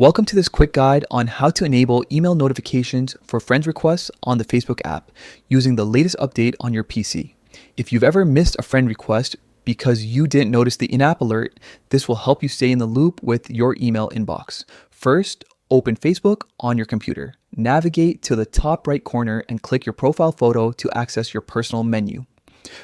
Welcome to this quick guide on how to enable email notifications for friends requests on the Facebook app using the latest update on your PC. If you've ever missed a friend request because you didn't notice the in-app alert, this will help you stay in the loop with your email inbox. First, open Facebook on your computer. Navigate to the top right corner and click your profile photo to access your personal menu.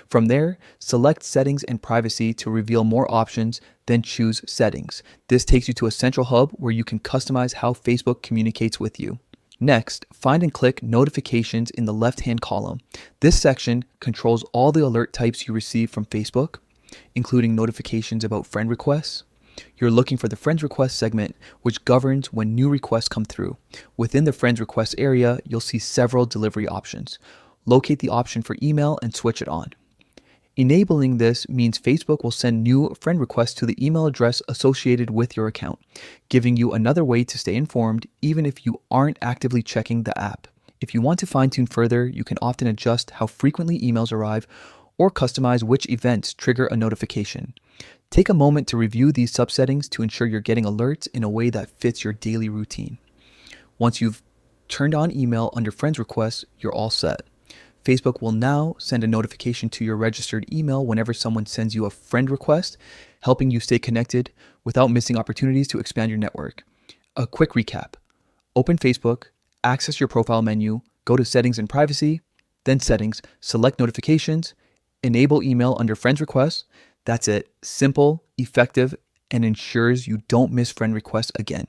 From there, select Settings and Privacy to reveal more options, then choose Settings. This takes you to a central hub where you can customize how Facebook communicates with you. Next, find and click Notifications in the left-hand column. This section controls all the alert types you receive from Facebook, including notifications about friend requests. You're looking for the Friends Request segment, which governs when new requests come through. Within the Friends Request area, you'll see several delivery options. Locate the option for email and switch it on. Enabling this means Facebook will send new friend requests to the email address associated with your account, giving you another way to stay informed even if you aren't actively checking the app. If you want to fine-tune further, you can often adjust how frequently emails arrive or customize which events trigger a notification. Take a moment to review these subsettings to ensure you're getting alerts in a way that fits your daily routine. Once you've turned on email under friends requests, you're all set. Facebook will now send a notification to your registered email whenever someone sends you a friend request, helping you stay connected without missing opportunities to expand your network. A quick recap. Open Facebook, access your profile menu, go to Settings and Privacy, then Settings, select Notifications, enable email under friends requests. That's it. Simple, effective, and ensures you don't miss friend requests again.